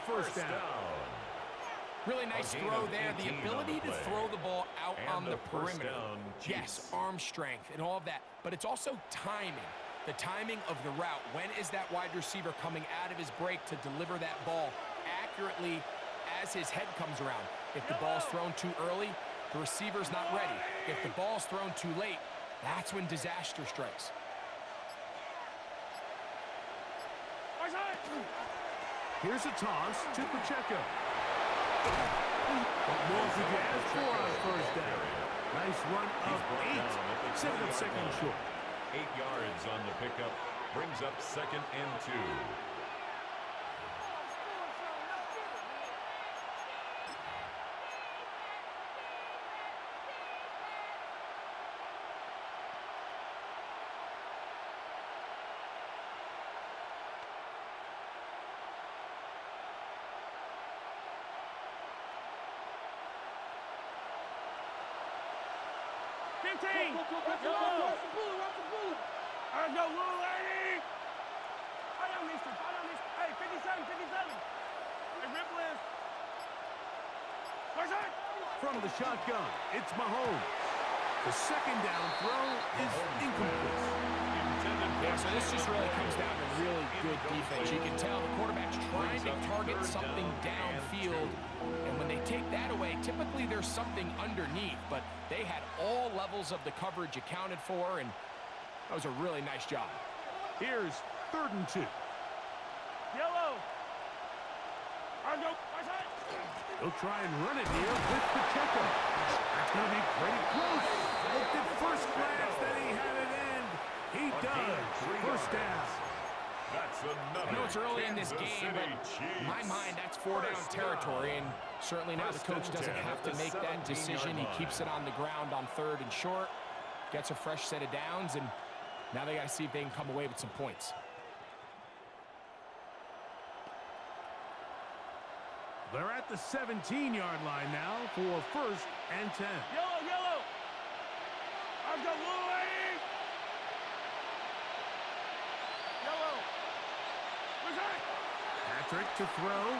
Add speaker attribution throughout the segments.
Speaker 1: first down.
Speaker 2: Really nice throw there. The ability to throw the ball out on the perimeter. Yes, arm strength and all of that, but it's also timing. The timing of the route. When is that wide receiver coming out of his break to deliver that ball accurately as his head comes around? If the ball's thrown too early, the receiver's not ready. If the ball's thrown too late, that's when disaster strikes.
Speaker 1: Here's a toss to Pacheco. What more could you ask for on first down? Nice run of 8. 7 seconds short.
Speaker 3: 8 yards on the pickup. Brings up 2nd and 2.
Speaker 1: From the shotgun, it's Mahomes. The second down throw is incomplete.
Speaker 2: Yeah, so this just really comes down to really good defense. You can tell the quarterback's trying to target something downfield, and when they take that away, typically there's something underneath, but they had all levels of the coverage accounted for, and that was a really nice job.
Speaker 1: Here's 3rd and 2.
Speaker 4: Yellow.
Speaker 1: He'll try and run it here with Pacheco. That's going to be pretty close. Looked at first glance that he had it end. He does. First down.
Speaker 2: I know it's early in this game, but in my mind, that's 4-down territory, and certainly now the coach doesn't have to make that decision. He keeps it on the ground on 3rd and short, gets a fresh set of downs, and now they got to see if they can come away with some points.
Speaker 1: They're at the 17-yard line now for 1st and 10.
Speaker 4: Yellow. I've got Louis. Yellow. Where's that?
Speaker 1: Patrick to throw.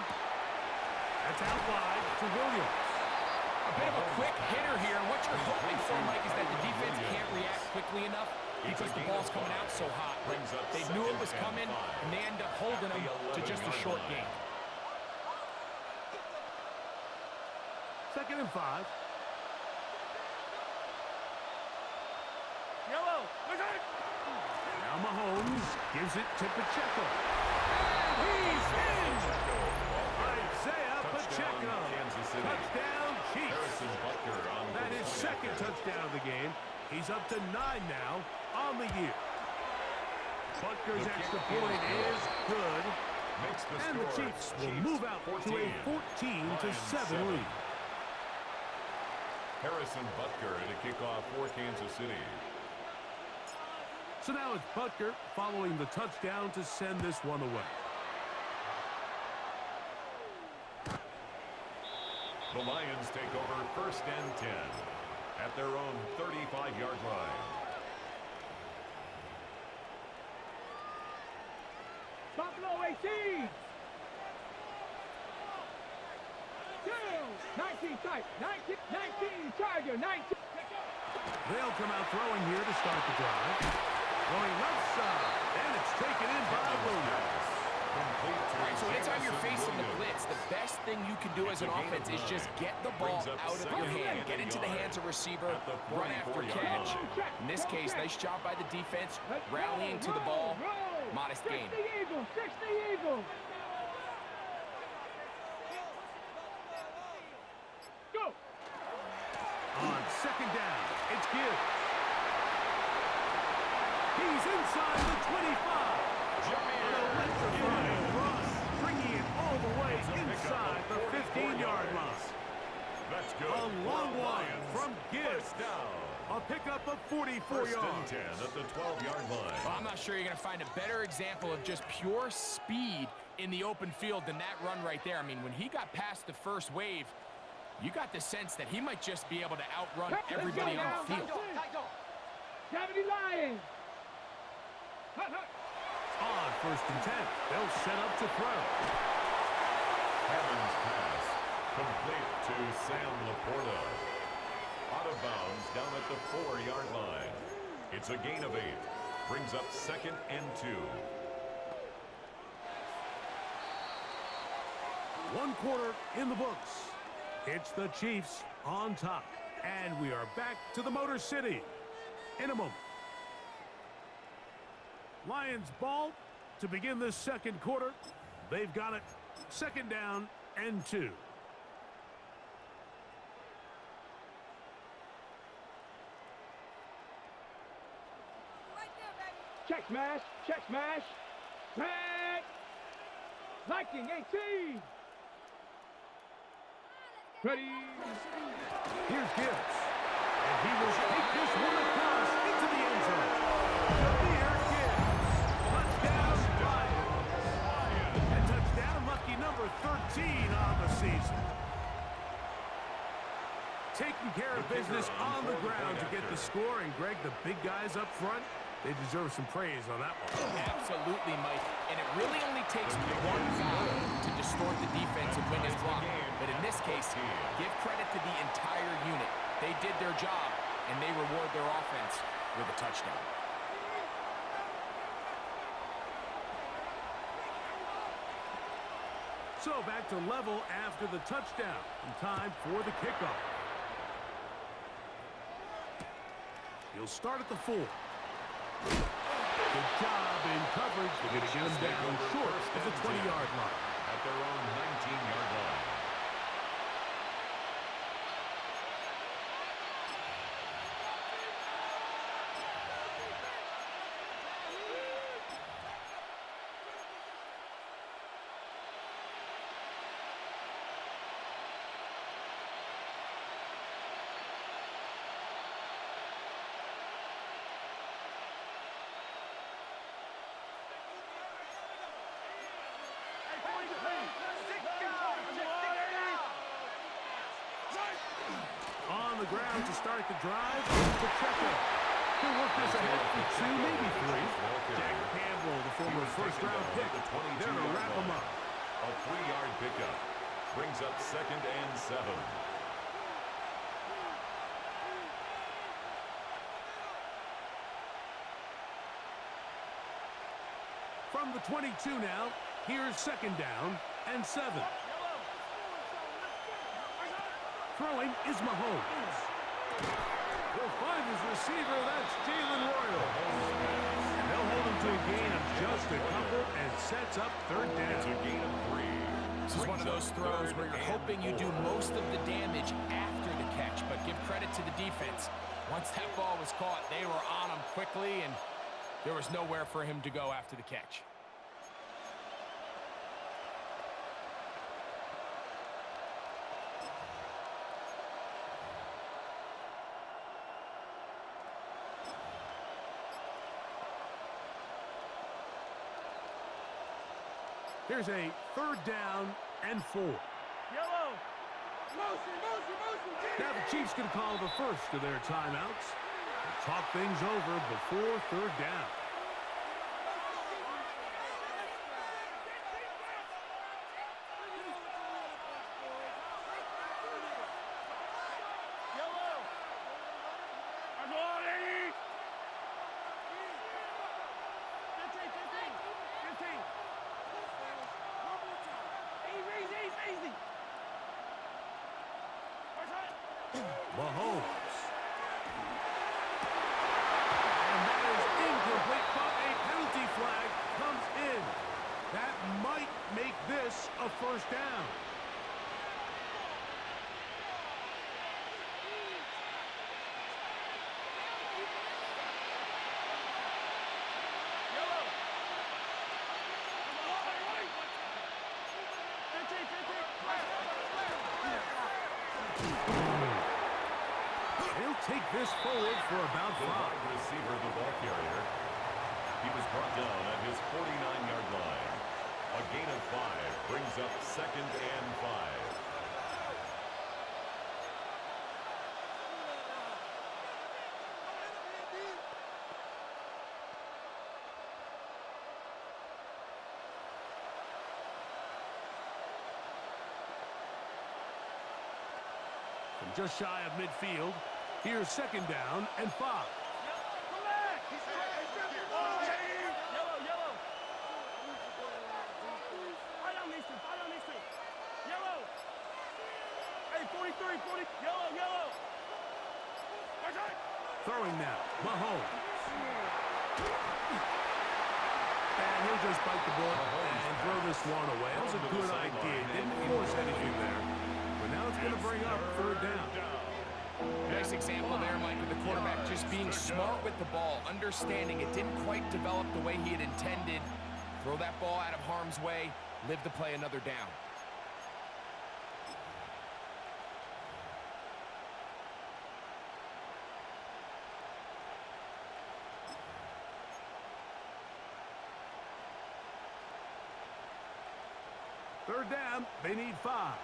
Speaker 1: That's out wide to Williams.
Speaker 2: A bit of a quick hitter here. What you're hoping for, Mike, is that the defense can't react quickly enough because the ball's coming out so hot. They knew it was coming, and they end up holding them to just a short game.
Speaker 1: 2nd and 5.
Speaker 4: Yellow. Where's that?
Speaker 1: Now Mahomes gives it to Pacheco.
Speaker 4: And he's in.
Speaker 1: Isaiah Pacheco. Touchdown, Chiefs. That is 2nd touchdown of the game. He's up to 9 now on the year. Butker's extra point is good. And the Chiefs will move out to a 14-7 lead.
Speaker 3: Harrison Butker to kick off for Kansas City.
Speaker 1: So now it's Butker following the touchdown to send this one away.
Speaker 3: The Lions take over 1st and 10 at their own 35-yard line.
Speaker 4: Buffalo 18. 19 type. 19 Charger. 19.
Speaker 1: They'll come out throwing here to start the drive. Going left side, and it's taken in by Williams.
Speaker 2: All right, so anytime you're facing the blitz, the best thing you can do as an offense is just get the ball out of your hand, get into the hands of receiver, run after catch. In this case, nice job by the defense, rallying to the ball. Modest gain.
Speaker 4: 60 Eagles. Go.
Speaker 1: On 2nd down, it's Gibbs. He's inside the 25. An electrifying run, bringing it all the way inside the 15-yard line.
Speaker 3: That's good.
Speaker 1: A long one from Gibbs. A pickup of 44 yards.
Speaker 3: 1st and 10 at the 12-yard line.
Speaker 2: Well, I'm not sure you're going to find a better example of just pure speed in the open field than that run right there. I mean, when he got past the first wave, you got the sense that he might just be able to outrun everybody on the field.
Speaker 4: Cavity Lions.
Speaker 1: On 1st and 10, they'll set up to throw.
Speaker 3: Incomplete to Sam Laporta. Out of bounds down at the 4-yard line. It's a gain of 8. Brings up 2nd and 2.
Speaker 1: One quarter in the books. It's the Chiefs on top. And we are back to the Motor City in a moment. Lions ball to begin this second quarter. They've got it. 2nd down and 2.
Speaker 4: Check smash. Check smash. Sack. Viking 18. Ready.
Speaker 1: Here's Gibbs. And he will take this one across into the end zone. Jahmyr Gibbs. Touchdown, Lions. And touchdown, lucky number 13 on the season. Taking care of business on the ground to get the score. And, Greg, the big guys up front, they deserve some praise on that one.
Speaker 2: Absolutely, Mike. And it really only takes one guy to distort the defense and win his block. But in this case, give credit to the entire unit. They did their job, and they reward their offense with a touchdown.
Speaker 1: So back to level after the touchdown. And time for the kickoff. He'll start at the 4. Good job in coverage. They're going to get him down short of the 20-yard line.
Speaker 3: At their own 19-yard line.
Speaker 1: On the ground to start the drive, Pacheco. He'll work this ahead for 2, maybe 3. Jack Campbell, the former first-round pick, there to wrap him up.
Speaker 3: A 3-yard pickup. Brings up 2nd and 7.
Speaker 1: From the 22 now, here's 2nd down and 7. Throwing is Mahomes. Will find his receiver, that's Jalen Royal. They'll hold him to a gain of just a couple and sets up 3rd down.
Speaker 3: It's a gain of 3.
Speaker 2: This is one of those throws where you're hoping you do most of the damage after the catch, but give credit to the defense. Once that ball was caught, they were on him quickly, and there was nowhere for him to go after the catch.
Speaker 1: Here's a 3rd down and 4.
Speaker 4: Yellow. Motion.
Speaker 1: Now the Chiefs going to call the first of their timeouts. Talk things over before 3rd down. Mahomes. And that is incomplete, but a penalty flag comes in. That might make this a 1st down. He'll take this forward for about 5.
Speaker 3: The wide receiver, the ball carrier. He was brought down at his 49-yard line. A gain of 5 brings up 2nd and 5.
Speaker 1: just shy of midfield. Here's second down and 5.
Speaker 4: Yellow. Fight on these two. Yellow. Hey, 43, 40. Yellow.
Speaker 1: Throwing now, Mahomes. And he'll just bite the ball and throw this one away. That was a good idea. Didn't force anything there. But now it's going to bring up third down.
Speaker 2: Nice example there, Mike, of the quarterback just being smart with the ball, understanding it didn't quite develop the way he had intended. Throw that ball out of harm's way, live to play another down.
Speaker 1: Third down, they need 5.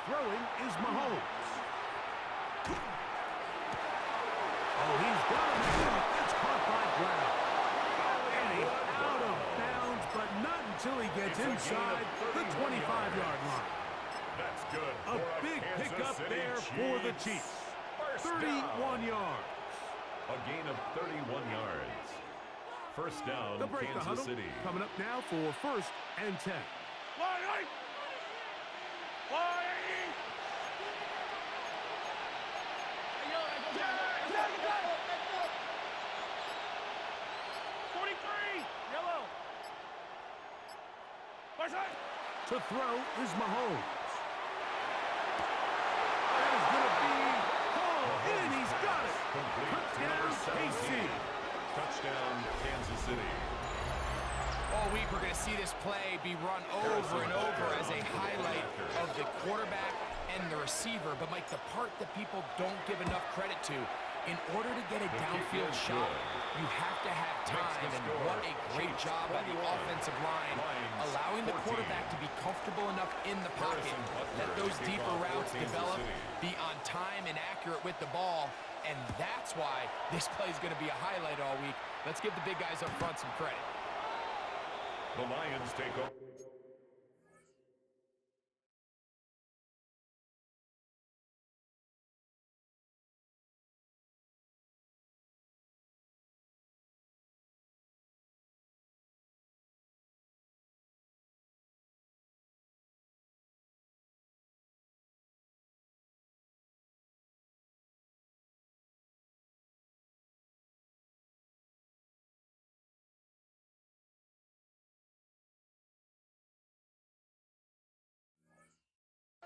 Speaker 1: Throwing is Mahomes. Oh, he's got him. It's caught by Brown. And he's out of bounds, but not until he gets inside the 25-yard line.
Speaker 3: That's good.
Speaker 1: A big pickup there for the Chiefs. 31 yards.
Speaker 3: A gain of 31 yards. First down,
Speaker 1: They'll break the
Speaker 3: Kansas
Speaker 1: huddle.
Speaker 3: City.
Speaker 1: Coming up now for first and 10. To throw is Mahomes. That is going to be hauled in. He's got it. Touchdown, KC.
Speaker 3: Touchdown, Kansas City.
Speaker 2: All week we're going to see this play be run over and over as a highlight of the quarterback and the receiver. But, Mike, the part that people don't give enough credit to, in order to get a downfield shot, you have to have time. And what a great job by the offensive line, allowing the quarterback to be comfortable enough in the pocket, let those deeper routes develop, be on time and accurate with the ball. And that's why this play is going to be a highlight all week. Let's give the big guys up front some credit.
Speaker 3: The Lions take over.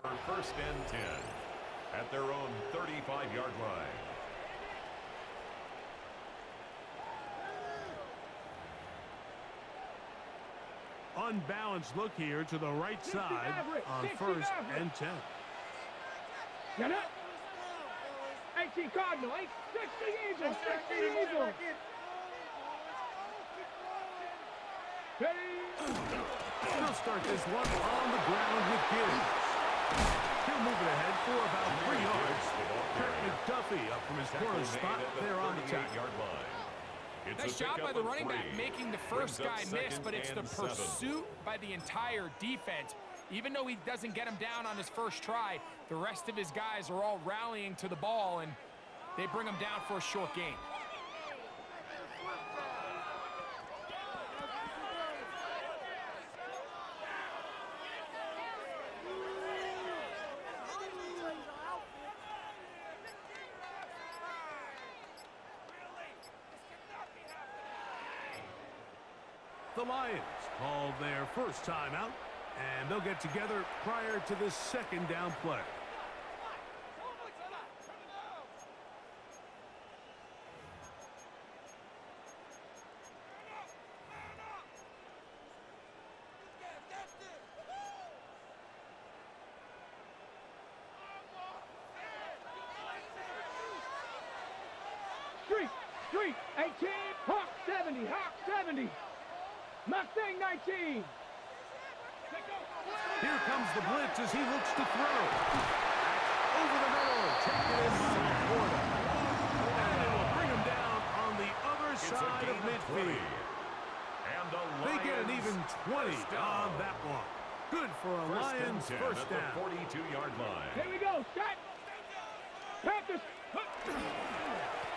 Speaker 3: For first and 10 at their own 35-yard line.
Speaker 1: Unbalanced look here to the right side on first and 10.
Speaker 4: Get it? 18 Cardinal, 60 Eagle, 60 Eagle.
Speaker 1: He'll start this one on the ground with Gibbs. He'll move it ahead for about 3 yards. Trent McDuffie up from his corner spot there on the tackle.
Speaker 2: Nice job by the running back making the first guy miss, but it's the pursuit by the entire defense. Even though he doesn't get him down on his first try, the rest of his guys are all rallying to the ball, and they bring him down for a short gain.
Speaker 1: The Lions called their first timeout, and they'll get together prior to this second down play.
Speaker 4: Street, 18, Hawk 70, Mustang 19.
Speaker 1: Here comes the blitz as he looks to throw. Over the middle, taken in by Laporta. And it will bring him down on the other side of midfield. They get an even 20 on that one. Good for a Lions first down.
Speaker 3: At the 42-yard line.
Speaker 4: Here we go. Set. Panthers.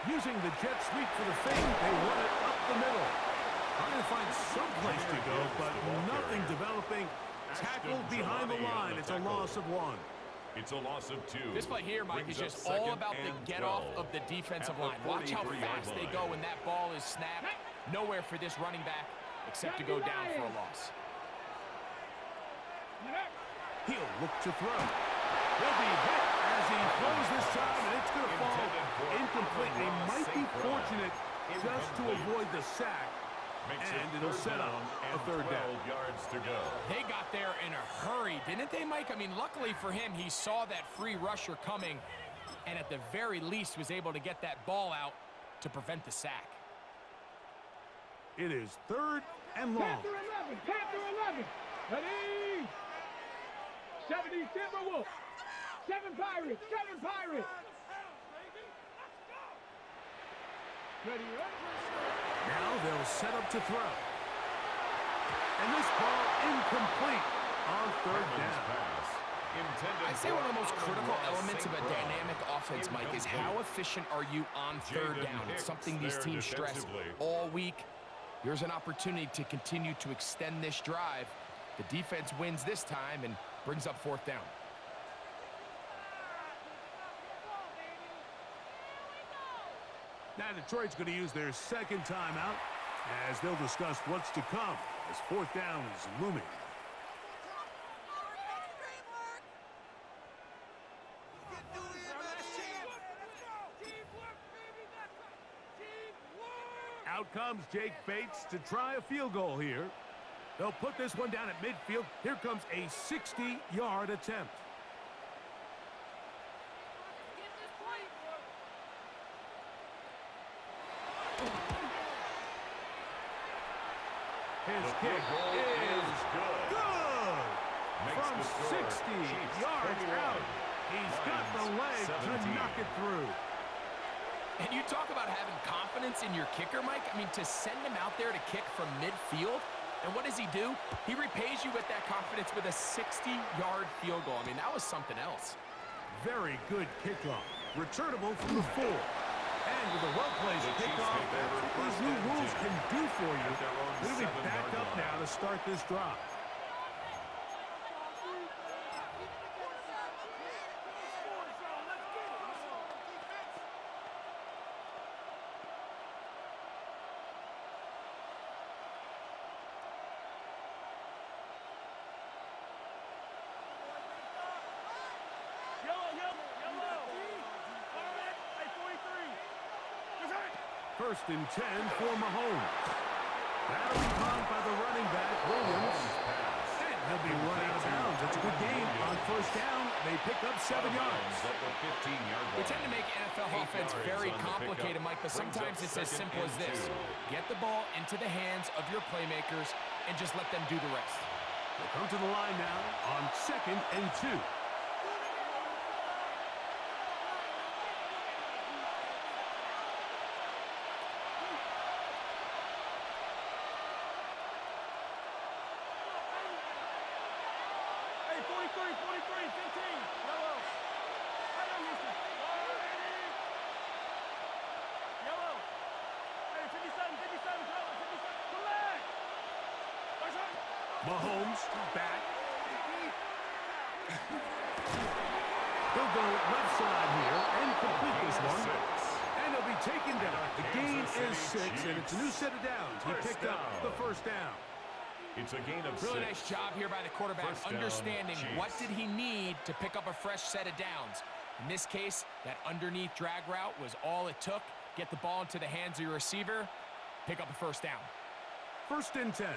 Speaker 1: Using the jet sweep for the fake, they run it up the middle. Trying to find some place to go, but nothing developing. Tackled behind the line. It's a loss of 1.
Speaker 3: It's a loss of 2.
Speaker 2: This play here, Mike, is just all about the get-off of the defensive line. Watch how fast they go when that ball is snapped. Nowhere for this running back except to go down for a loss.
Speaker 1: He'll look to throw. He'll be hit as he throws this time, and it's going to fall incomplete. They might be fortunate just to avoid the sack, and it'll set up a third down.
Speaker 3: Yards to go.
Speaker 2: They got there in a hurry, didn't they, Mike? I mean, luckily for him, he saw that free rusher coming, and at the very least was able to get that ball out to prevent the sack.
Speaker 1: It is 3rd and long.
Speaker 4: Panther 11. Panther 11. Ready. 70 Timberwolves. 7 Pirates. 7 Pirates. Ready,
Speaker 1: Now they'll set up to throw. And this ball incomplete on 3rd down.
Speaker 2: I say one of the most critical elements of a dynamic offense, Mike, is how efficient are you on 3rd down? It's something these teams stress all week. Here's an opportunity to continue to extend this drive. The defense wins this time and brings up 4th down.
Speaker 1: Now Detroit's going to use their 2nd timeout as they'll discuss what's to come as 4th down is looming. Out comes Jake Bates to try a field goal here. They'll put this one down at midfield. Here comes a 60-yard attempt. His kick is good. From 60 yards out, he's got the leg to knock it through.
Speaker 2: And you talk about having confidence in your kicker, Mike. I mean, to send him out there to kick from midfield, and what does he do? He repays you with that confidence with a 60-yard field goal. I mean, that was something else.
Speaker 1: Very good kickoff. Returnable from the 4. And with a well-placed kickoff, that's what these new rules can do for you. They'll be back up now to start this drive. First and 10 for Mahomes. That'll be caught by the running back, Williams. And he'll be run out of bounds. It's a good game. On 1st down, they pick up 7 yards.
Speaker 2: They tend to make NFL offense very complicated, Mike, but sometimes it's as simple as this. Get the ball into the hands of your playmakers and just let them do the rest.
Speaker 1: They come to the line now on 2nd and 2. Mahomes back. They'll go left side here and complete this one. And he'll be taken down. The gain is 6, and it's a new set of downs. He picked up the 1st down.
Speaker 3: It's a gain of 6.
Speaker 2: Really nice job here by the quarterback, understanding what did he need to pick up a fresh set of downs. In this case, that underneath drag route was all it took. Get the ball into the hands of your receiver, pick up a 1st down.
Speaker 1: 1st and 10.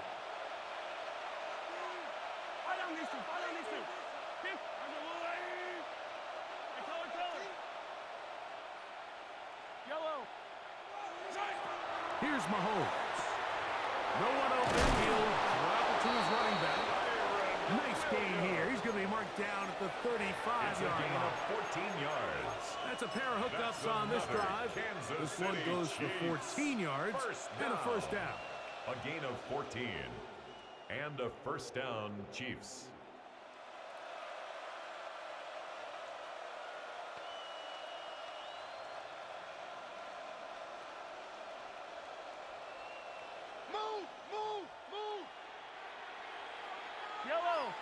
Speaker 1: Here's Mahomes. No one open. He'll drop it to his running back. Nice gain here. He's going to be marked down at the 35-yard line.
Speaker 3: Of 14 yards.
Speaker 1: That's a pair of hookups on this drive. This one goes for 14 yards and a 1st down.
Speaker 3: A gain of 14. And a first down, Chiefs.
Speaker 4: Move! Yellow!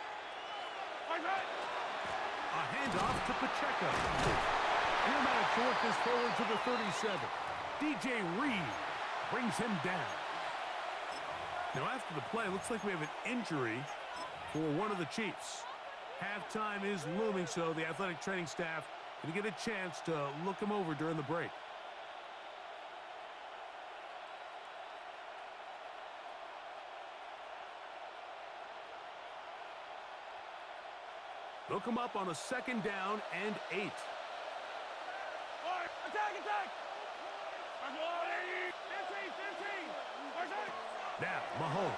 Speaker 1: A handoff to Pacheco. Airmatic to work this forward to the 37. DJ Reed brings him down. Now after the play, looks like we have an injury for one of the Chiefs. Halftime is looming, so the athletic training staff going to get a chance to look him over during the break. Look him up on a second down and 8.
Speaker 4: Attack!
Speaker 1: Now, Mahomes.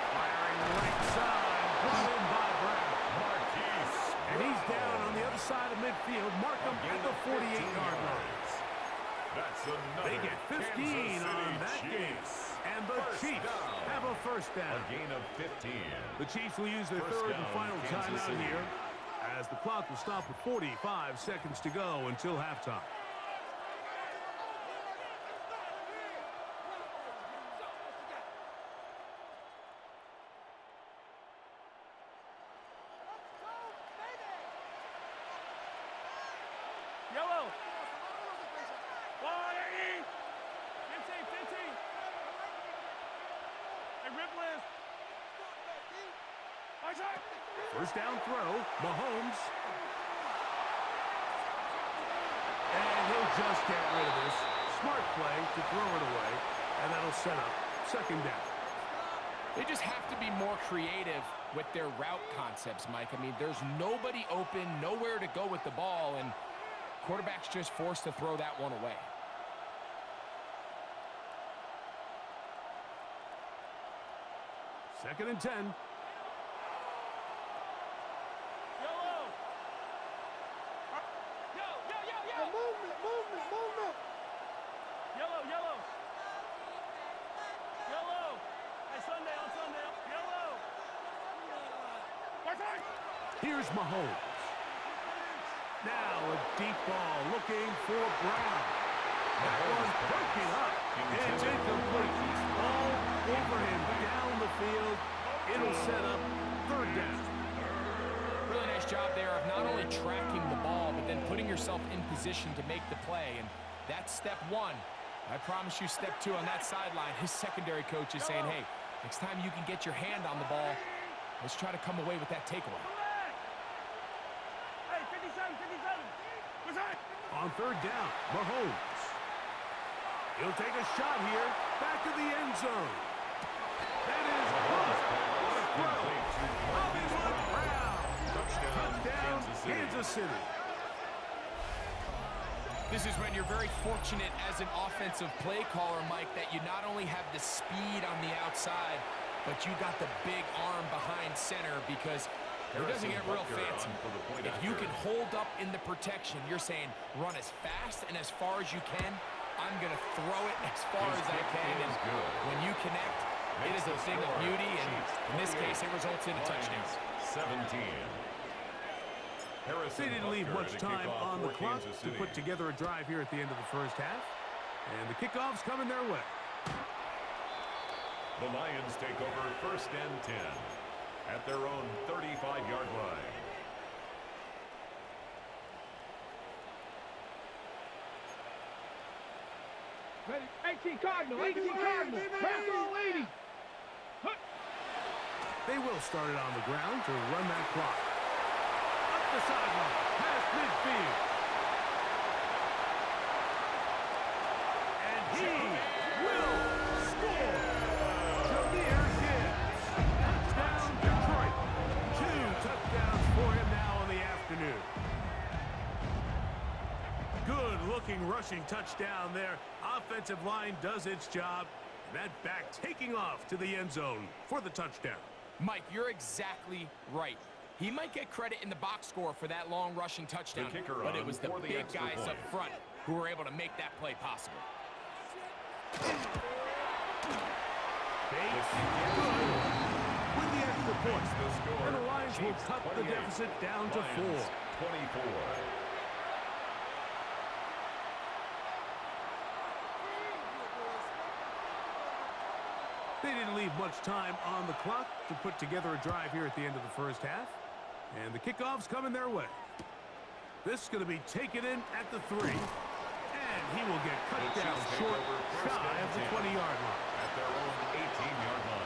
Speaker 1: Firing right side. Brought in by Brown.
Speaker 3: Marquise.
Speaker 1: And he's down on the other side of midfield. Mark him at the 48-yard line.
Speaker 3: That's another.
Speaker 1: They get 15 on that game. And the Chiefs have a first down.
Speaker 3: A gain of 15.
Speaker 1: The Chiefs will use their third and final timeout here as the clock will stop with 45 seconds to go until halftime.
Speaker 4: Yellow! 15! Hey, Ripley!
Speaker 1: First down throw, Mahomes. And he'll just get rid of this. Smart play to throw it away, and that'll set up second down.
Speaker 2: They just have to be more creative with their route concepts, Mike. I mean, there's nobody open, nowhere to go with the ball, and quarterback's just forced to throw that one away.
Speaker 1: Second and 10.
Speaker 4: Yellow! Movement! Yellow! Hey, Sunday! Yellow!
Speaker 1: Here's Mahomes. Now a deep ball looking for Brown. That one's broken up. It's incomplete. All over him down the field. It'll set up third down.
Speaker 2: Really nice job there of not only tracking the ball, but then putting yourself in position to make the play. And that's step one. I promise you step two on that sideline. His secondary coach is saying, hey, next time you can get your hand on the ball, let's try to come away with that takeaway.
Speaker 4: Hey, 57! What's that?
Speaker 1: On third down, Mahomes. He'll take a shot here. Back to the end zone. That is caught. Hollywood Brown. Touchdown, Kansas City.
Speaker 2: This is when you're very fortunate as an offensive play caller, Mike, that you not only have the speed on the outside, but you got the big arm behind center, because it doesn't get real fancy. If you can hold up in the protection, you're saying run as fast and as far as you can. I'm going to throw it as far as I can. And when you connect, it is a thing of beauty. And in this case, it results in a touchdown.
Speaker 3: 17.
Speaker 1: They didn't leave much time on the clock to put together a drive here at the end of the first half. And the kickoff's coming their way.
Speaker 3: The Lions take over first and 10 at their own 35-yard line.
Speaker 4: Ready? 18 Cardinal! Back on lady!
Speaker 1: They will start it on the ground to run that clock. Up the sideline, past midfield. And he will score. Jahmyr Gibbs. Touchdown, Detroit. 2 touchdowns for him now in the afternoon. Good-looking rushing touchdown there. Offensive line does its job. And that back taking off to the end zone for the touchdown.
Speaker 2: Mike, you're exactly right. He might get credit in the box score for that long rushing touchdown, but it was the big guys up front who were able to make that play possible.
Speaker 1: Bates, good. With the extra point. And the Lions will cut the deficit down to 4.
Speaker 3: 24.
Speaker 1: They didn't leave much time on the clock to put together a drive here at the end of the first half. And the kickoff's coming their way. This is going to be taken in at the 3. And he will get cut down short, shy of the 20-yard line.
Speaker 3: At their own 18-yard line.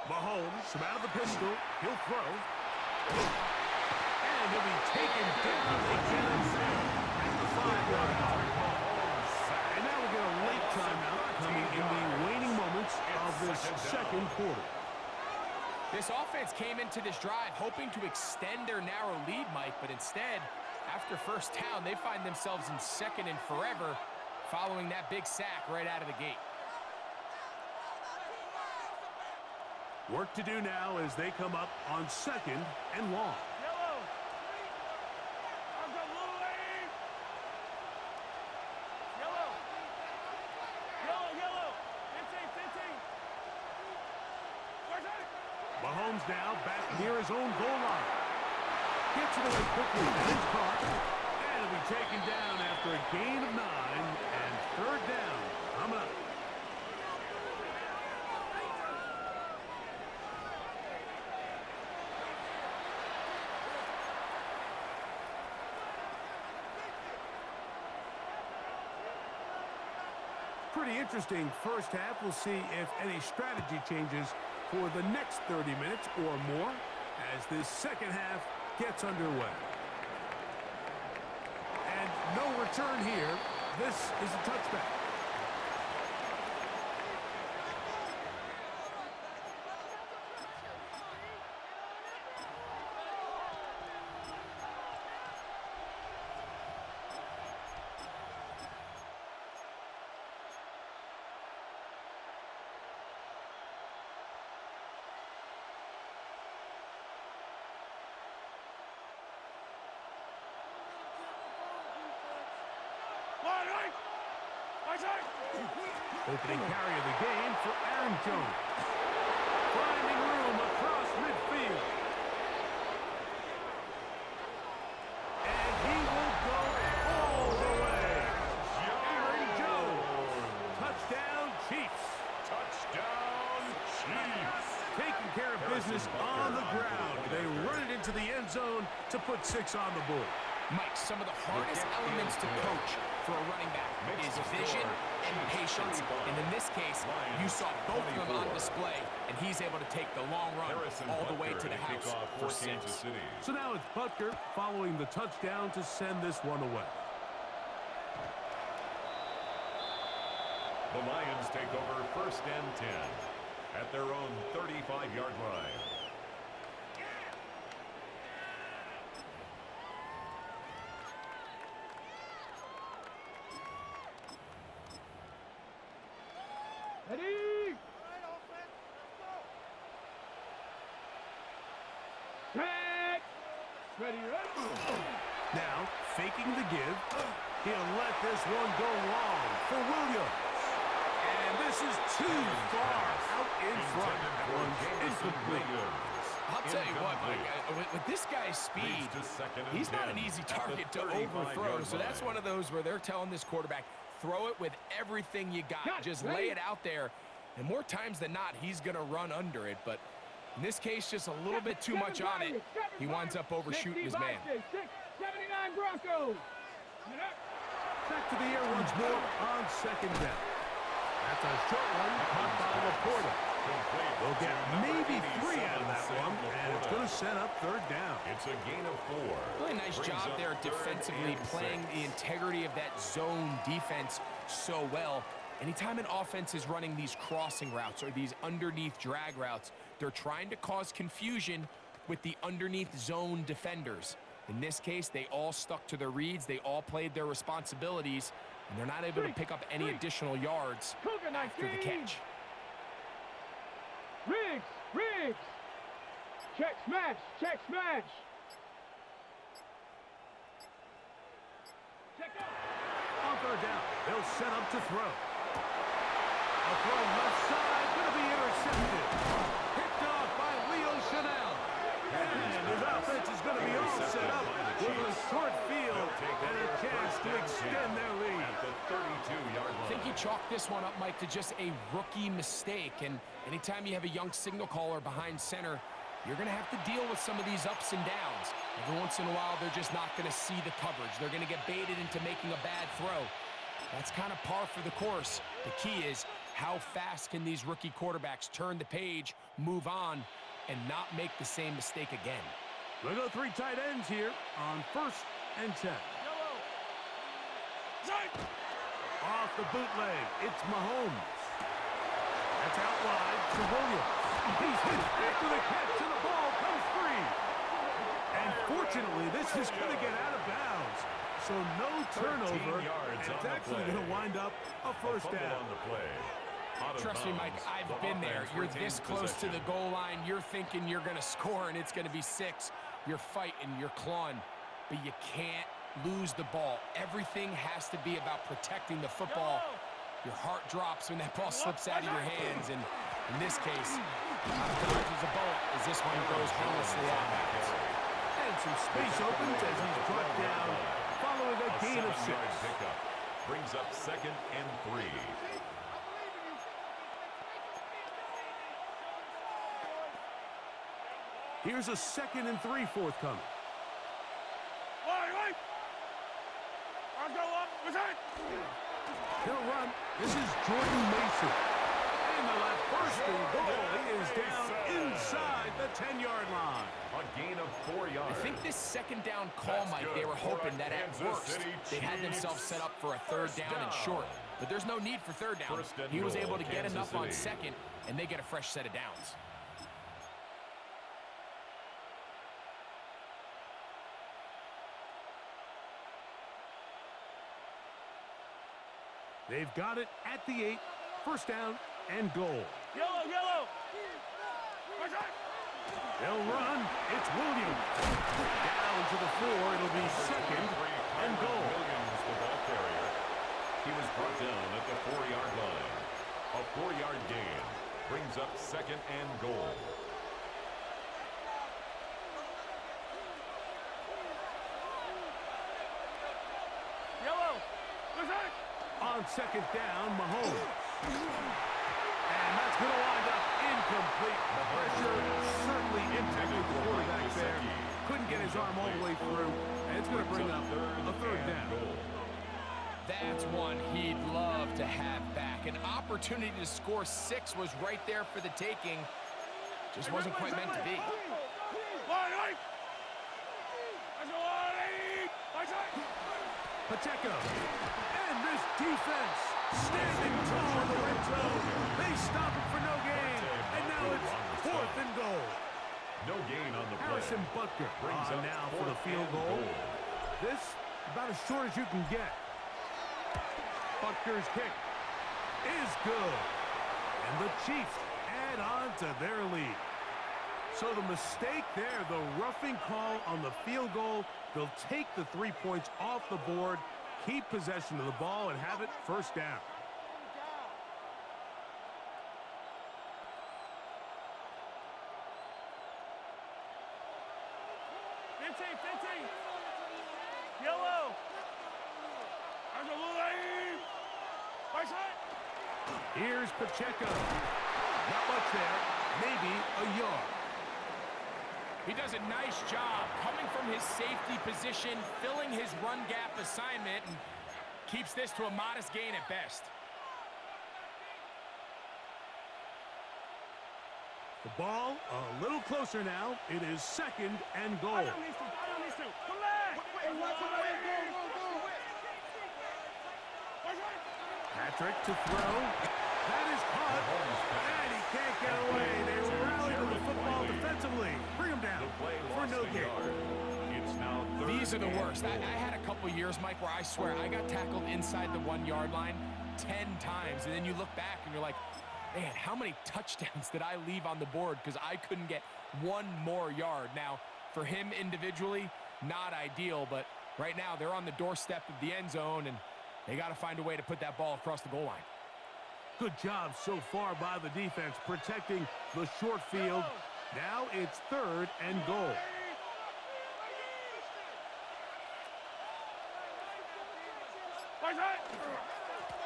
Speaker 1: Mahomes from out of the pistol. He'll throw. And he'll be taken down again at the 5-yard line. And now we get a late timeout coming in the waning moments of this second quarter.
Speaker 2: This offense came into this drive hoping to extend their narrow lead, Mike, but instead, after first down, they find themselves in second and forever following that big sack right out of the gate.
Speaker 1: Work to do now as they come up on second and long.
Speaker 4: Yellow. I've got little lead. Yellow. Yellow, yellow. 15, 15. Where's that?
Speaker 1: Mahomes now back near his own goal line. Gets it away quickly, and it's caught. And it'll be taken down after a gain of 9 and third down. Coming up. Pretty interesting first half. We'll see if any strategy changes for the next 30 minutes or more as this second half gets underway. And no return here. This is a touchback. Opening carry of the game for Aaron Jones. Finding room across midfield. And he will go all the way. Aaron Jones. Touchdown, Chiefs.
Speaker 3: Touchdown, Chiefs.
Speaker 1: Taking care of business on the ground. They run it into the end zone to put 6 on the board.
Speaker 2: Mike, some of the hardest elements to coach for a running back is vision and patience. And in this case, you saw both of them on display, and he's able to take the long run all the way to the house for 6.
Speaker 1: So now it's Butker following the touchdown to send this one away.
Speaker 3: The Lions take over first and 10 at their own 35-yard line.
Speaker 4: Ready? Back. Ready, ready.
Speaker 1: Now, faking the give. He'll let this one go long for Williams. And this is too far out in front. That one's incomplete.
Speaker 2: I'll tell you what, Mike, with this guy's speed, he's not an easy target to overthrow. So that's one of those where they're telling this quarterback, throw it with everything you got. Just lay it out there. And more times than not, he's going to run under it. But in this case, just a little bit too much on it. He winds up overshooting his man.
Speaker 4: 79 Broncos.
Speaker 1: Back to the air once more on second down. That's a short one caught by Laporta. They'll get maybe 3 out of that one, and it's going to set up third down.
Speaker 3: It's a gain of 4.
Speaker 2: Really nice job there defensively, playing the integrity of that zone defense so well. Anytime an offense is running these crossing routes or these underneath drag routes, they're trying to cause confusion with the underneath zone defenders. In this case, they all stuck to their reads, they all played their responsibilities, and they're not able to pick up any additional yards after the catch.
Speaker 4: Riggs! Check smash! Check out!
Speaker 1: On third down, they'll set up to throw. A throw left side, going to be intercepted. Picked off by Leo Chanel. And his offense is going to be all set up with a short field and a chance to extend their lead.
Speaker 3: At the 32-yard line.
Speaker 2: I think he chalked this one up, Mike, to just a rookie mistake. And anytime you have a young signal caller behind center, you're going to have to deal with some of these ups and downs. Every once in a while, they're just not going to see the coverage. They're going to get baited into making a bad throw. That's kind of par for the course. The key is, how fast can these rookie quarterbacks turn the page, move on, and not make the same mistake again?
Speaker 1: We'll go 3 tight ends here on 1st and 10. Off the bootleg, it's Mahomes. That's out wide to Williams. He's hit after the catch, and the ball comes free. And fortunately, this is going to get out of bounds. So no turnover, and it's actually going to wind up a first down.
Speaker 3: On the play.
Speaker 2: Trust me, Mike, I've been there. You're this close to the goal line. You're thinking you're going to score, and it's going to be 6. You're fighting, you're clawing, but you can't lose the ball. Everything has to be about protecting the football. Your heart drops when that ball slips out of your hands, and in this case, not as dodge as a bullet as this one goes harmlessly out of bounds.
Speaker 1: And some space opens as he's brought down following a gain of 6.
Speaker 3: Pickup brings up 2nd and 3.
Speaker 1: Here's a 2nd and 3 forthcoming.
Speaker 4: I'll go up.
Speaker 1: He'll run. This is Jordan Mason. And the left first and goal. He is down inside the 10-yard line.
Speaker 3: A gain of 4 yards.
Speaker 2: I think this second down call, Mike, they were hoping that at worst they had themselves set up for a 3rd down and short. But there's no need for 3rd down. He was able to get enough on 2nd, and they get a fresh set of downs.
Speaker 1: They've got it at the 8. First down and goal.
Speaker 4: Yellow!
Speaker 1: They'll run. It's Williams. Down to the 4. It'll be 2nd and goal.
Speaker 3: Williams, the ball carrier. He was brought down at the 4-yard line. A 4-yard gain brings up 2nd and goal.
Speaker 1: On 2nd down, Mahomes. And that's going to wind up incomplete. Pressure certainly impacted the quarterback there. Couldn't get his arm all the way through. And it's going to bring up a 3rd down.
Speaker 2: That's one he'd love to have back. An opportunity to score 6 was right there for the taking. Just wasn't quite meant to be.
Speaker 1: Pacheco. And this defense standing tall in the red zone. They stop it for no gain. And now it's 4th and goal.
Speaker 3: No gain on the play.
Speaker 1: Harrison Butker
Speaker 3: brings up
Speaker 1: now for the field goal. This about as short as you can get. Butker's kick is good. And the Chiefs add on to their lead. So the mistake there, the roughing call on the field goal, they'll take the 3 points off the board, keep possession of the ball, and have it first down.
Speaker 4: Yellow!
Speaker 1: Here's Pacheco. Not much there. Maybe a yard.
Speaker 2: He does a nice job coming from his safety position, filling his run gap assignment, and keeps this to a modest gain at best.
Speaker 1: The ball a little closer now. It is second and goal. Patrick to throw. That is caught. And he can't get away. They rally to the football defensively. Bring him down for no gain.
Speaker 2: These are the worst. I had a couple years, Mike, where I swear I got tackled inside the 1 yard line 10 times. And then you look back and you're like, man, how many touchdowns did I leave on the board because I couldn't get one more yard? Now, for him individually, not ideal, but right now they're on the doorstep of the end zone, and they got to find a way to put that ball across the goal line.
Speaker 1: Good job so far by the defense protecting the short field. Now it's third and goal.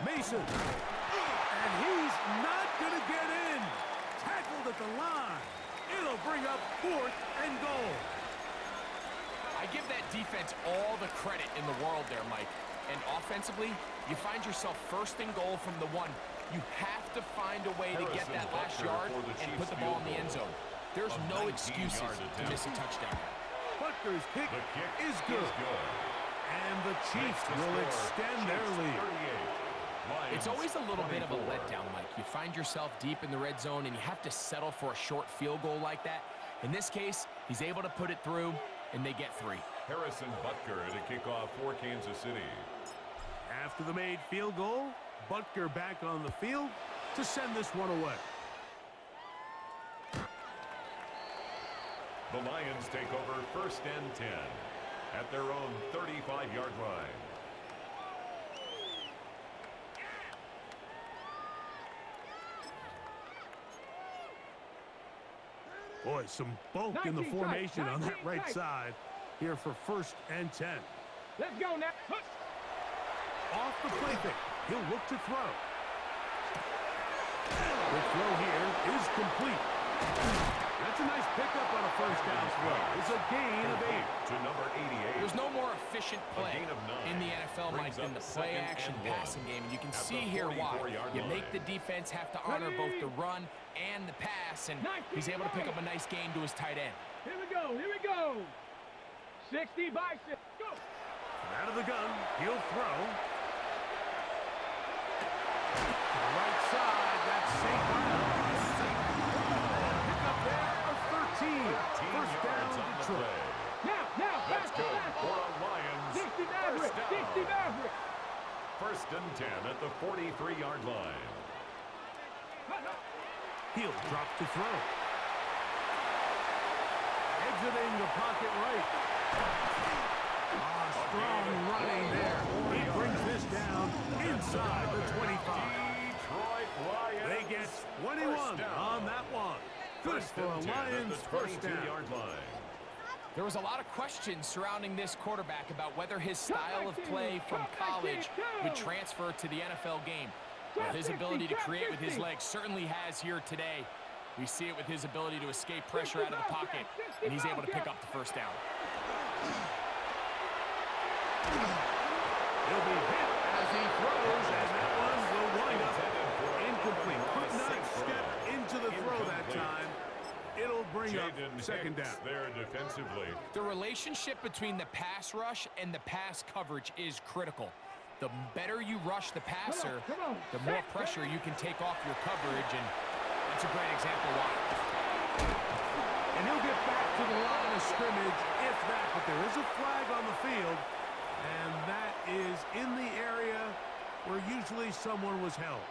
Speaker 1: Mason. And he's not going to get in. Tackled at the line. It'll bring up fourth and goal.
Speaker 2: I give that defense all the credit in the world there, Mike. And offensively, you find yourself first and goal from the 1. You have to find a way to get that last yard and put the ball in the end zone. There's no excuses to miss a touchdown.
Speaker 1: Butker's kick is good. And the Chiefs will extend their lead.
Speaker 2: It's always a little bit of a letdown, Mike. You find yourself deep in the red zone and you have to settle for a short field goal like that. In this case, he's able to put it through, and they get 3.
Speaker 3: Harrison Butker to kick off for Kansas City.
Speaker 1: After the made field goal, Butker back on the field to send this one away.
Speaker 3: The Lions take over first and 10 at their own 35-yard line.
Speaker 1: Boy, some bulk in the formation on that right side here for first and 10.
Speaker 4: Let's go now.
Speaker 1: Off the play fake. He'll look to throw. The throw here is complete. That's a nice pickup on a first down throw. It's a gain of 8.
Speaker 3: To number 88.
Speaker 2: There's no more efficient play
Speaker 3: gain of 9
Speaker 2: in the NFL, Mike, than the play-action passing game. And you can see here why. You make the defense have to honor both the run and the pass, and he's able to pick up a nice gain to his tight end.
Speaker 4: Here we go. Here we go. 60 by 6. Go.
Speaker 1: Out of the gun, he'll throw. To the right side, that's St. Brown. Pick up there of 13. First down, Detroit.
Speaker 4: Now,
Speaker 3: That's good for a Lions.
Speaker 4: 60 Maverick. 60 Maverick.
Speaker 3: First and 10 at the 43-yard line.
Speaker 1: He'll drop to throw. Exiting the pocket right. Strong running there. He brings this down inside the 25.
Speaker 3: Detroit Lions.
Speaker 1: They get 21 on that one. Good for a Lions first down.
Speaker 3: Line.
Speaker 2: There was a lot of questions surrounding this quarterback about whether his style of play from college would transfer to the NFL game. Well, his ability to create with his legs certainly has here today. We see it with his ability to escape pressure out of the pocket, and he's able to pick up the first down.
Speaker 1: He'll be hit as he throws, and that one will wind up incomplete. Could not step into the throw that time. It'll bring up second down.
Speaker 3: There defensively.
Speaker 2: The relationship between the pass rush and the pass coverage is critical. The better you rush the passer, the more pressure you can take off your coverage, and that's a great example why.
Speaker 1: And he'll get back to the line of scrimmage, if that, but there is a flag on the field, and that is in the area where usually someone was held.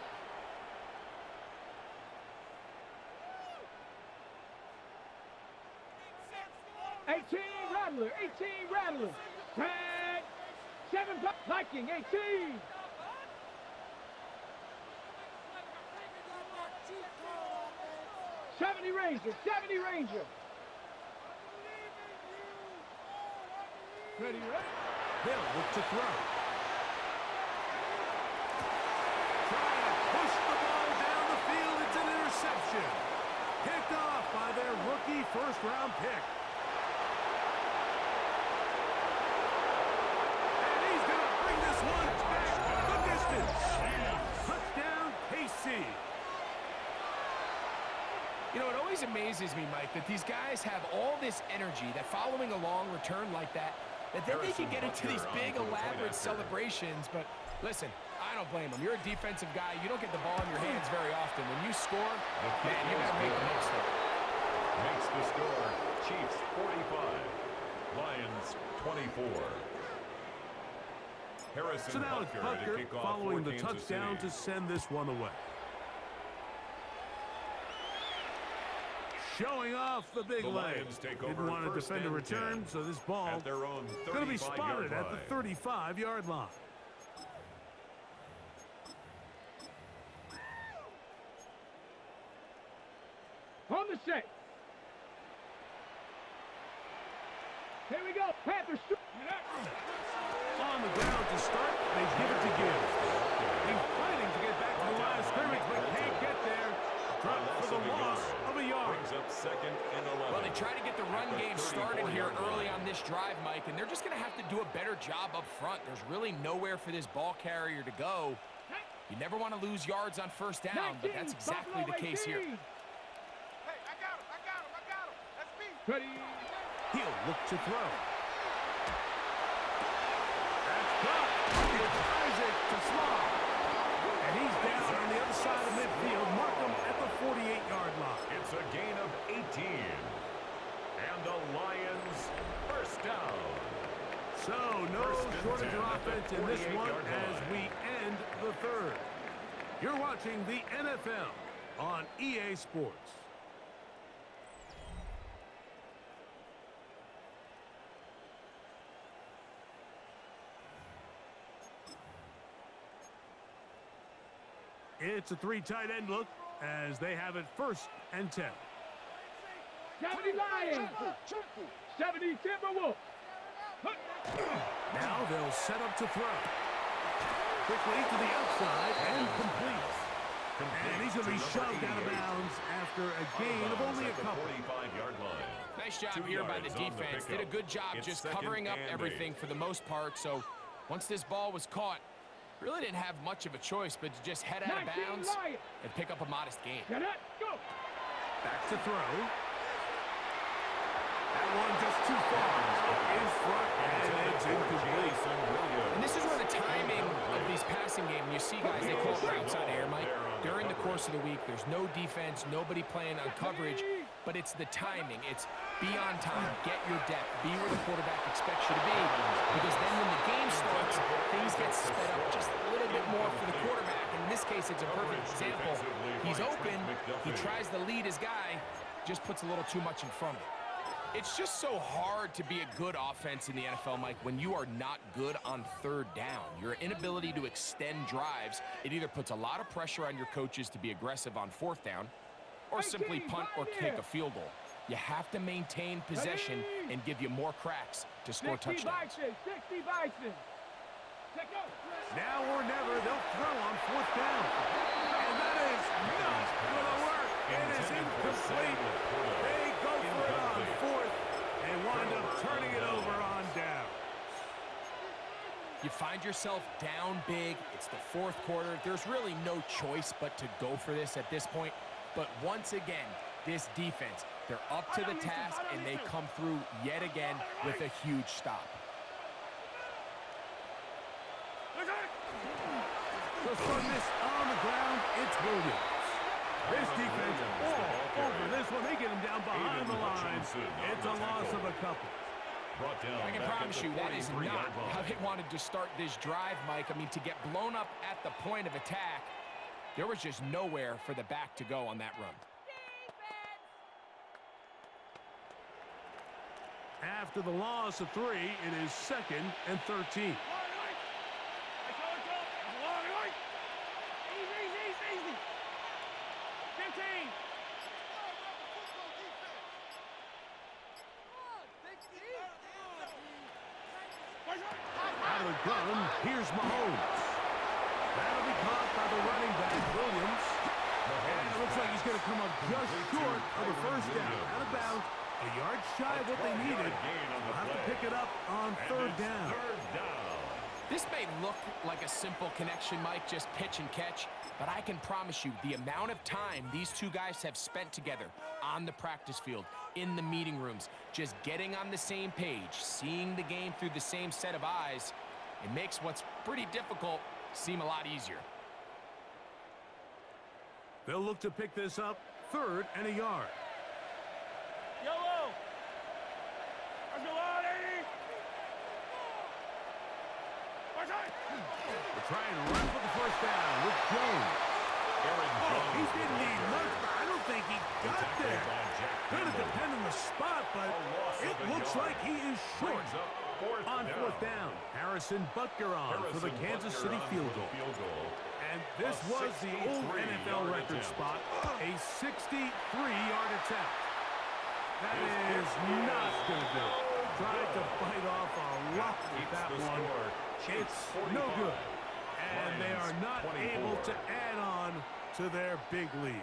Speaker 4: Rattler. 18 Rattler. Tag. 7 Viking. 18. Ranger. 70 Ranger. Ready, ready?
Speaker 1: They'll look to throw. Trying to push the ball down the field. It's an interception. Picked off by their rookie first-round pick. And he's going to bring this one back the distance. Touchdown, KC.
Speaker 2: You know, it always amazes me, Mike, that these guys have all this energy, that following a long return like that then they can get into these big, elaborate celebrations. But listen, I don't blame them. You're a defensive guy. You don't get the ball in your hands very often. When you score, man, you got to make the most of it.
Speaker 3: Makes the score Chiefs 45, Lions 24. Harrison
Speaker 1: So now it's Butker following the touchdown to send this one away. Showing off the big leg. Didn't want to defend a return, so this ball going to be spotted at the 35-yard line.
Speaker 4: On the set. Here we go. Panthers.
Speaker 1: On the ground to start, they give it to Gibbs. He's fighting to get back to the line of scrimmage, but can't get there. Dropped for the loss of a yard.
Speaker 3: Up second and 11.
Speaker 2: Well, they try to get the run game started here early on this drive, Mike, and they're just going to have to do a better job up front. There's really nowhere for this ball carrier to go. You never want to lose yards on first down, but that's exactly the case here.
Speaker 5: Hey, I got him. That's me.
Speaker 4: Ready.
Speaker 1: He'll look to throw. That's caught. It's Isaac to slide. And he's down on the other side of midfield. Mark him at the 48-yard line.
Speaker 3: It's a gain of 18. And the Lions first down.
Speaker 1: So no shortage of offense in this one as we end the third. You're watching the NFL on EA Sports. It's a three tight end look as they have it 1st and 10.
Speaker 4: 70 Lions. 70 Timberwolves.
Speaker 1: Now they'll set up to throw. Quickly to the outside and completes. And he's going to be shoved out of bounds after a gain of only a couple.
Speaker 3: 45-yard line.
Speaker 2: Nice job here by the defense. Did a good job just covering up everything for the most part. So once this ball was caught, really didn't have much of a choice but to just head out of bounds and pick up a modest gain.
Speaker 1: Back to throw. That one just too far. In front, and it's incomplete.
Speaker 2: And this is where the timing of these passing games, you see guys, they call routes on air, Mike. During the course of the week, there's no defense, nobody playing on coverage, but it's the timing. It's be on time, get your depth, be where the quarterback expects you to be, because then when the game starts, things get sped up just a little bit more for the quarterback. In this case, it's a perfect example. He's open, he tries to lead his guy, just puts a little too much in front of him. It's just so hard to be a good offense in the NFL, Mike, when you are not good on third down. Your inability to extend drives, it either puts a lot of pressure on your coaches to be aggressive on 4th down or simply punt or kick a field goal. You have to maintain possession and give you more cracks to score touchdowns.
Speaker 4: 60 Bison.
Speaker 1: Now or never, they'll throw on 4th down. And that is not going to work. It is incomplete. They go for it on 4th and wind up turning it over on down.
Speaker 2: You find yourself down big. It's the 4th quarter. There's really no choice but to go for this at this point. But once again, this defense, they're up to the task, and they come through yet again with a huge stop.
Speaker 1: So from this on the ground, it's Williams. This defense all over this one. They get him down behind the line. It's a loss of a couple.
Speaker 2: I can promise you that is not how they wanted to start this drive, Mike. I mean, to get blown up at the point of attack, there was just nowhere for the back to go on that run.
Speaker 1: After the loss of 3, it is 2nd and 13. Out of the gun, here's Mahomes. That'll be caught by the running back, Williams. And it looks like he's going to come up just short of the 1st down. Out of bounds, a yard shy of what they needed. They'll have to pick it up on 3rd down.
Speaker 2: This may look like a simple connection, Mike, just pitch and catch, but I can promise you the amount of time these two guys have spent together on the practice field, in the meeting rooms, just getting on the same page, seeing the game through the same set of eyes, it makes what's pretty difficult seem a lot easier.
Speaker 1: They'll look to pick this up, 3rd and a yard.
Speaker 4: Yellow. Let's go on, 80.
Speaker 1: They're trying to run for the 1st down with Jones. He didn't need much, but I don't think he got there. Going to depend on the spot, but it looks like he is short. On 4th down, Harrison Butker on for the Kansas City field goal. And this was the old NFL record spot, a 63-yard attempt. That is not going to do it. Tried to bite off a lot with that one. It's no good. And they are not able to add on to their big lead.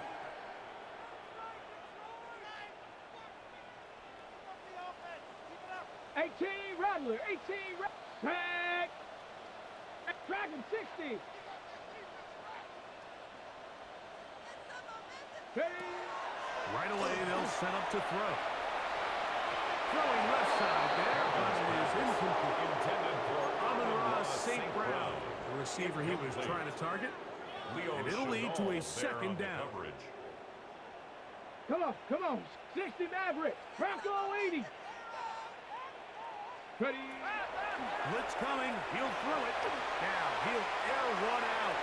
Speaker 4: Rattler, 18, tag, Dragon 60.
Speaker 1: Right away, they'll set up to throw. Throwing left side there, but it is incomplete. Amon-Ra St. Brown, the receiver he was trying to target. And it'll lead to a 2nd down.
Speaker 4: Come on, 60 Maverick, Bronco 80. Ready.
Speaker 1: Blitz coming. He'll throw it. Now he'll air one out.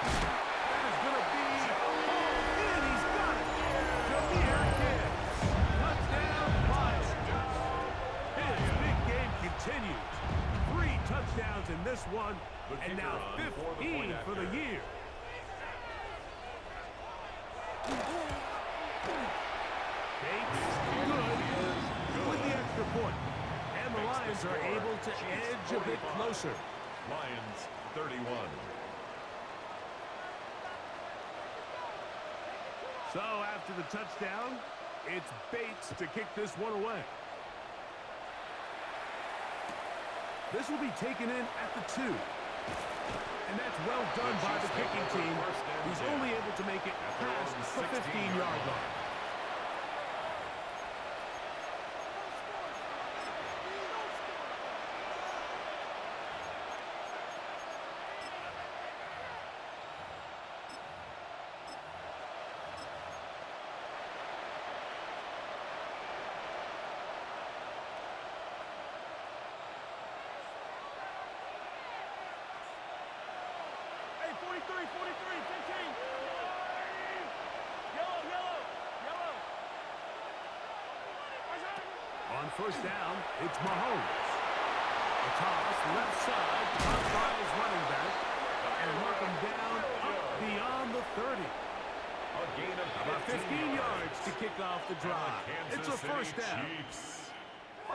Speaker 1: That is going to be in. He's got it. Jahmyr Gibbs. Touchdown, Lions. His big game continues. 3 touchdowns in this one, and now 15 for the year. Bates, good with the extra point. And the Lions are able to edge a bit closer.
Speaker 3: Lions 31.
Speaker 1: So after the touchdown, it's Bates to kick this one away. This will be taken in at the 2. And that's well done by the kicking team, who's only able to make it past the 15-yard line. On 1st down, it's Mahomes. A toss left side, caught by his running back, and mark him down up beyond the 30.
Speaker 3: A gain of
Speaker 1: About 15 yards to kick off the drive. It's a 1st down.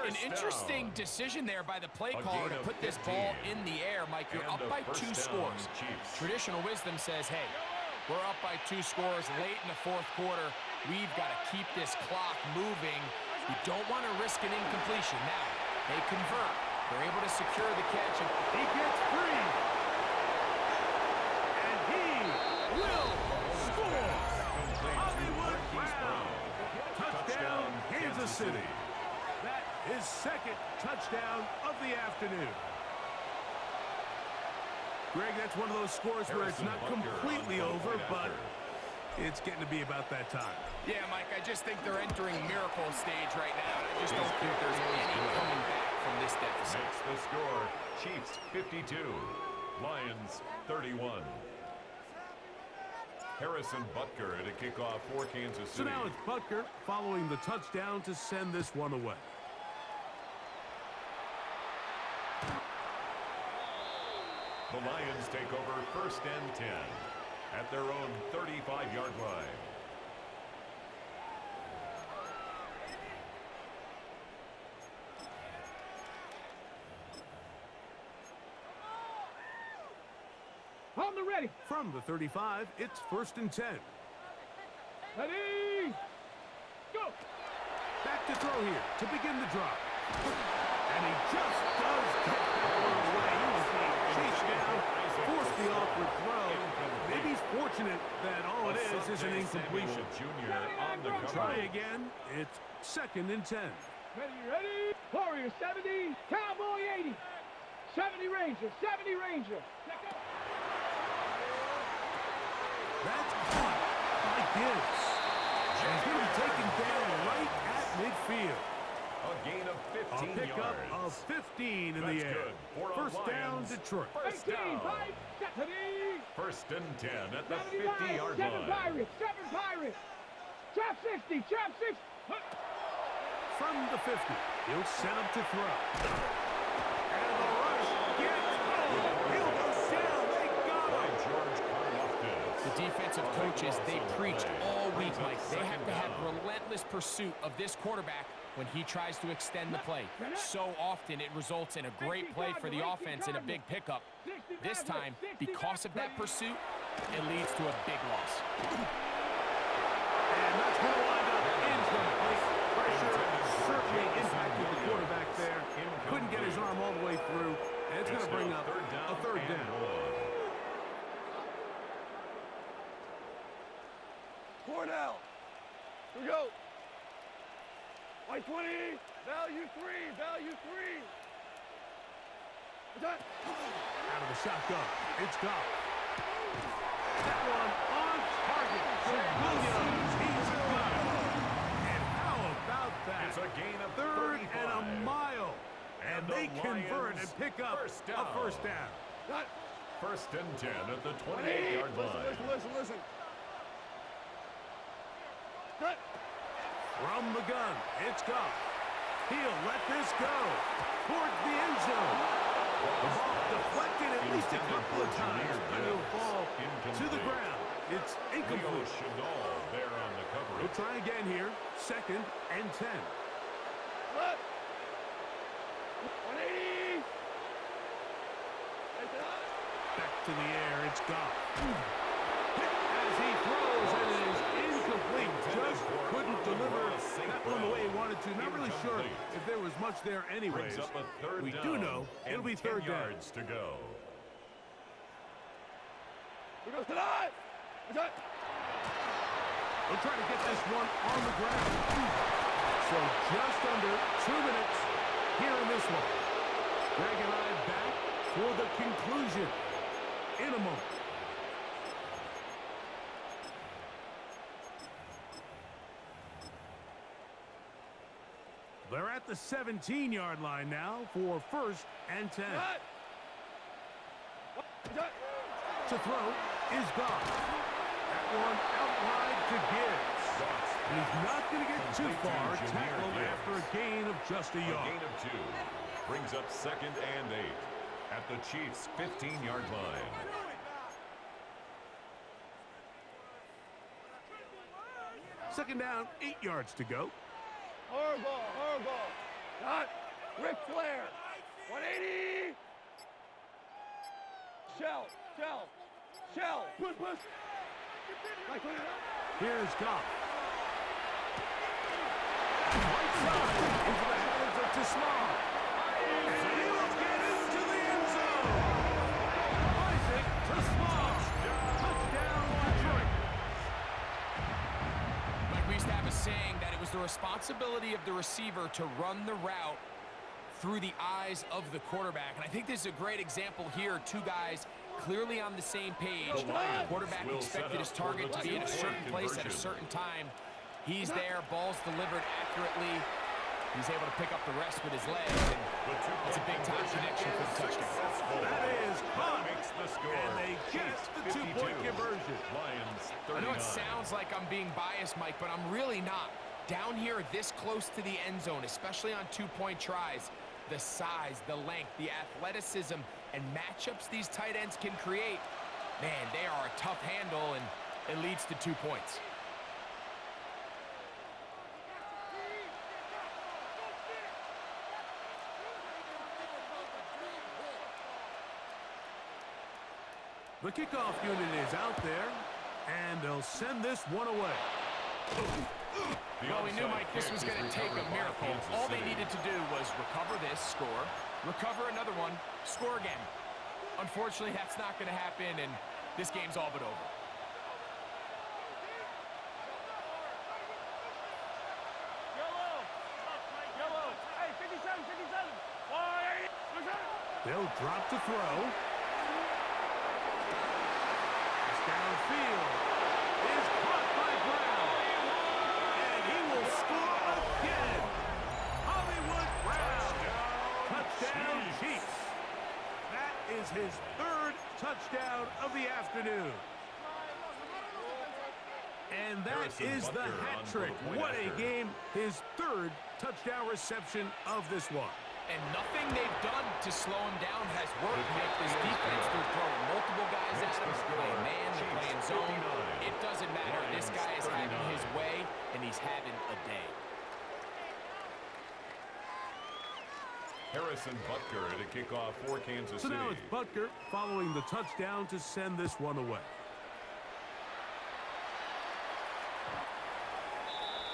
Speaker 2: An interesting decision there by the play caller to put this ball in the air. Mike, you're up by 2 scores. Traditional wisdom says, hey, we're up by 2 scores late in the 4th quarter. We've got to keep this clock moving. You don't want to risk an incompletion. Now, they convert. They're able to secure the catch. And
Speaker 1: he gets free. And he will score. Hollywood Brown. Touchdown, Kansas City. That is 2nd touchdown of the afternoon. Greg, that's one of those scores where it's not completely over, but it's getting to be about that time.
Speaker 2: Yeah, Mike, I just think they're entering miracle stage right now. I just don't think there's any coming back from this deficit.
Speaker 3: Makes the score, Chiefs 52, Lions 31. Harrison Butker to kick off for Kansas City.
Speaker 1: So now it's Butker following the touchdown to send this one away.
Speaker 3: The Lions take over 1st and 10 at their own 35-yard line.
Speaker 4: On the ready.
Speaker 1: From the 35, it's 1st and 10.
Speaker 4: Ready. Go.
Speaker 1: Back to throw here to begin the drive. And he just does get that one away. He was the the awkward throw. Maybe he's fortunate that all it is an incompletion.
Speaker 3: Junior on the cover.
Speaker 1: Try again. It's 2nd and 10.
Speaker 4: Ready? Warrior 70, Cowboy 80. 70 Ranger, 70 Ranger.
Speaker 1: That's caught by Gibbs. And he's going to be taken down right at midfield.
Speaker 3: A gain of 15
Speaker 1: A pickup
Speaker 3: yards.
Speaker 1: of 15 in the
Speaker 3: That's
Speaker 1: air.
Speaker 3: good for a
Speaker 1: First down,
Speaker 3: Lions.
Speaker 1: Detroit.
Speaker 3: First
Speaker 4: 18,
Speaker 3: down.
Speaker 4: 5, 70.
Speaker 3: First and 10 at the
Speaker 4: 79,
Speaker 3: 50-yard
Speaker 4: 7
Speaker 3: line.
Speaker 4: Pirates, 7 Pirates. Trap 60, trap 60.
Speaker 1: From the 50, he'll set up to throw. And the rush gets home. He'll go down. They got
Speaker 3: By
Speaker 1: him.
Speaker 3: George Karlaftis.
Speaker 2: The defensive coaches, they preach all week,
Speaker 3: Brings up
Speaker 2: Mike. They have
Speaker 3: second
Speaker 2: to have
Speaker 3: down.
Speaker 2: relentless pursuit of this quarterback when he tries to extend the play. So often it results in a great play for the offense and a big pickup. This time, because of that pursuit, it leads to a big loss.
Speaker 1: And that's going to wind up incomplete. Pressure certainly impacted the quarterback there. Couldn't get his arm all the way through. And it's going to bring up a third
Speaker 3: and
Speaker 1: down.
Speaker 3: 1.
Speaker 5: Four down. Here we go. White 20. Value 3. Value 3. Attack.
Speaker 1: Out of the shotgun. It's Goff. That one on target for Williams. He's got it. And how about that?
Speaker 3: It's a gain of
Speaker 1: 3rd and a
Speaker 3: 35.
Speaker 1: mile. And
Speaker 3: the
Speaker 1: they convert
Speaker 3: Lions
Speaker 1: and pick up
Speaker 3: first
Speaker 1: a
Speaker 3: down.
Speaker 1: first down.
Speaker 5: Cut.
Speaker 3: First and 10 at the
Speaker 5: 28.
Speaker 3: 28-yard line.
Speaker 5: Listen. Cut.
Speaker 1: From the gun, it's Goff. He'll let this go towards the end zone. The ball deflected at least a couple of times, but it'll fall to the ground. It's
Speaker 3: Leo
Speaker 1: incomplete.
Speaker 3: Chenal there on the
Speaker 1: We'll
Speaker 3: coverage.
Speaker 1: try again here. 2nd and 10.
Speaker 5: Cut. 180. Take it out.
Speaker 1: Back to the air, it's Goff. As he throws, and it is incomplete. Just couldn't deliver that one the way he wanted to. Not really sure if there was much there anyways.
Speaker 3: Brings up a third
Speaker 1: We
Speaker 3: down.
Speaker 1: do know it'll
Speaker 3: and
Speaker 1: be
Speaker 3: 10
Speaker 1: third down.
Speaker 3: yards to go.
Speaker 5: Here goes tonight. Attack.
Speaker 1: We'll try to get this one on the ground. So just under 2 minutes here in this one. Greg and I back for the conclusion in a moment. They're at the 17-yard line now for 1st and 10.
Speaker 5: Cut. Attack.
Speaker 1: To throw is Goff. That one out wide to Gibbs. And he's not going to get too far. Tackled after a gain of just a
Speaker 3: A
Speaker 1: yard.
Speaker 3: gain of 2. Brings up 2nd and 8 at the Chiefs' 15-yard line.
Speaker 1: Second down, 8 yards to go.
Speaker 5: Horrible. Cut. Ric Flair. 180. Shell. Push. Right, put it up.
Speaker 1: Here's Goff. Right side into the hands of Tismar. And he'll get into the end zone. Isaac Tismar. Touchdown, Detroit.
Speaker 2: Like we used to have a saying that it was the responsibility of the receiver to run the route through the eyes of the quarterback. And I think this is a great example here. Two guys clearly on the same page. The quarterback
Speaker 3: will set
Speaker 2: expected
Speaker 3: up
Speaker 2: his target
Speaker 3: for
Speaker 2: to
Speaker 3: the
Speaker 2: be in a certain
Speaker 3: two-point
Speaker 2: place at a
Speaker 3: conversion.
Speaker 2: certain time. He's there, ball's delivered accurately. He's able to pick up the rest with his legs, and that's a big-time connection for the touchdown.
Speaker 1: That is caught.
Speaker 3: Makes the score.
Speaker 1: And they get the
Speaker 3: 52.
Speaker 1: two-point conversion.
Speaker 3: Lions
Speaker 2: I know
Speaker 3: 39.
Speaker 2: it sounds like I'm being biased, Mike, but I'm really not. Down here, this close to the end zone, especially on two-point tries, the size, the length, the athleticism, and matchups these tight ends can create, man, they are a tough handle, and it leads to 2 points.
Speaker 1: The kickoff unit is out there, and they'll send this one away.
Speaker 2: Well, we knew, Mike, this was going to take a miracle. All they needed to do was recover this, score, recover another one, score again. Unfortunately, that's not going to happen, and this game's all but over.
Speaker 4: Yellow. Hey, 57.
Speaker 1: They'll drop to throw. It's downfield. Is caught by Brown. And he will score again. Hollywood Brown. Touchdown Chiefs. That is his third touchdown of the afternoon. And that is the hat trick. What a game. His third touchdown reception of this one.
Speaker 2: And nothing they've done to slow him down has worked, Nick. This defense, they're throwing multiple guys at him. They're playing man, they're playing zone. It doesn't matter. This guy is having his way, and he's having a day.
Speaker 3: Harrison Butker to kick off for Kansas City.
Speaker 1: So now it's Butker following the touchdown to send this one away.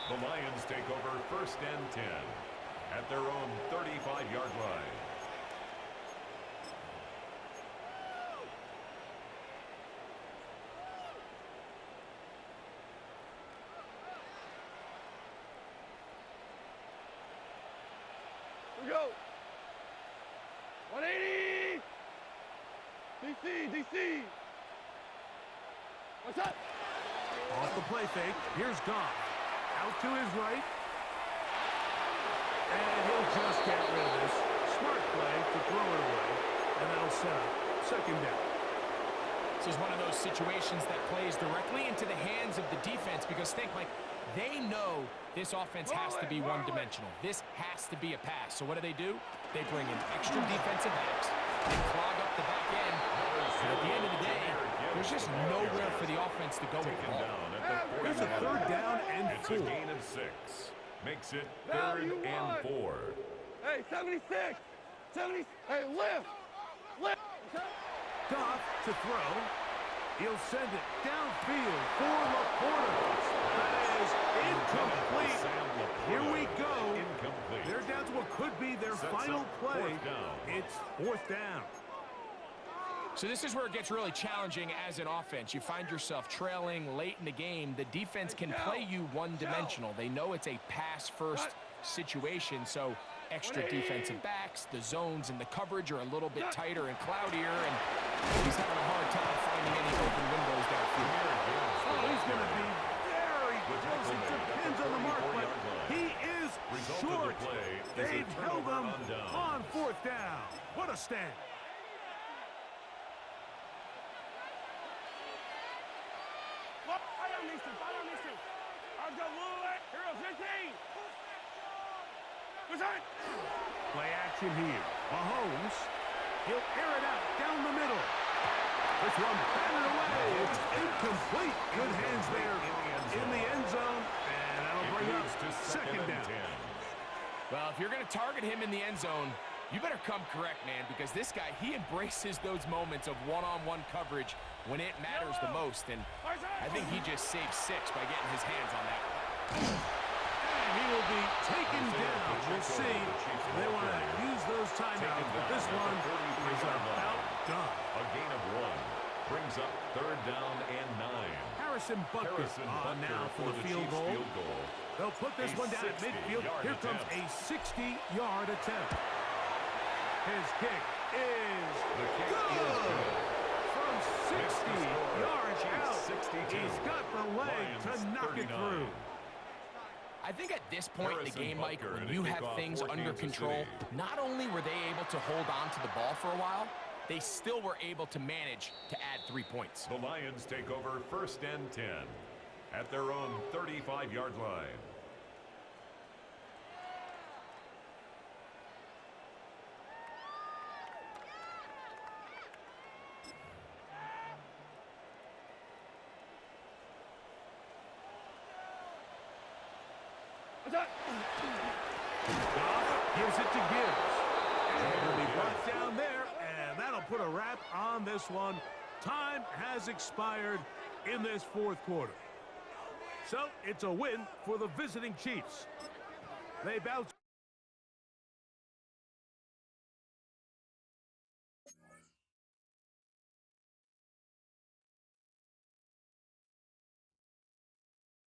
Speaker 3: The Lions take over 1st and 10 at their own 35-yard line.
Speaker 5: We go. 180. DC. What's up?
Speaker 1: Off the play fake. Here's Goff. Out to his right. And he'll just get rid of this. Smart play to throw it away. And that'll set up 2nd down.
Speaker 2: This is one of those situations that plays directly into the hands of the defense because think, Mike, they know this offense has to be one-dimensional. This has to be a pass. So what do? They bring in extra defensive backs. They clog up the back end. And at the end of the day, there's just nowhere for the offense to go with the ball.
Speaker 1: There's a 3rd down and 4.
Speaker 3: It's a gain of 6. Makes it 3rd and 4.
Speaker 5: Hey, 76. 70. Hey, lift.
Speaker 1: Goff to throw. He'll send it downfield for Laporta. That is incomplete. Here we go.
Speaker 3: Incomplete.
Speaker 1: They're down to what could be their final play. It's 4th down.
Speaker 2: So this is where it gets really challenging as an offense. You find yourself trailing late in the game. The defense can play you one-dimensional. They know it's a pass-first situation, so extra defensive backs, the zones and the coverage are a little bit tighter and cloudier, and he's having a hard time finding any open windows downfield.
Speaker 1: Oh, he's going to be very close. It depends on the mark, but he is short. They've held him on 4th down. What a stand.
Speaker 4: I've got Lillard. Hero 15.
Speaker 1: Play action here. Mahomes. He'll air it out down the middle. This one batted away. It's incomplete. Good hands there in the end zone. And that'll bring up 2nd down.
Speaker 2: Well, if you're going to target him in the end zone, you better come correct, man, because this guy, he embraces those moments of one-on-one coverage when it matters the most, and I think he just saved 6 by getting his hands on that one.
Speaker 1: And he will be taken down. We'll see. They want to use those timeouts, but this one is about done.
Speaker 3: A gain of 1 brings up 3rd down and 9.
Speaker 1: Harrison Butker on now for the field goal. They'll put this one down at midfield. Here comes a 60-yard attempt. His kick is good. From 60 yards out, he's got the leg to knock it through.
Speaker 2: I think at this point in the game, Mike, when you have things under control, not only were they able to hold on to the ball for a while, they still were able to manage to add 3 points.
Speaker 3: The Lions take over 1st and 10 at their own 35-yard line.
Speaker 1: Goff gives it to Gibbs. And he'll be brought down there, and that'll put a wrap on this one. Time has expired in this 4th quarter. So it's a win for the visiting Chiefs. They bounce.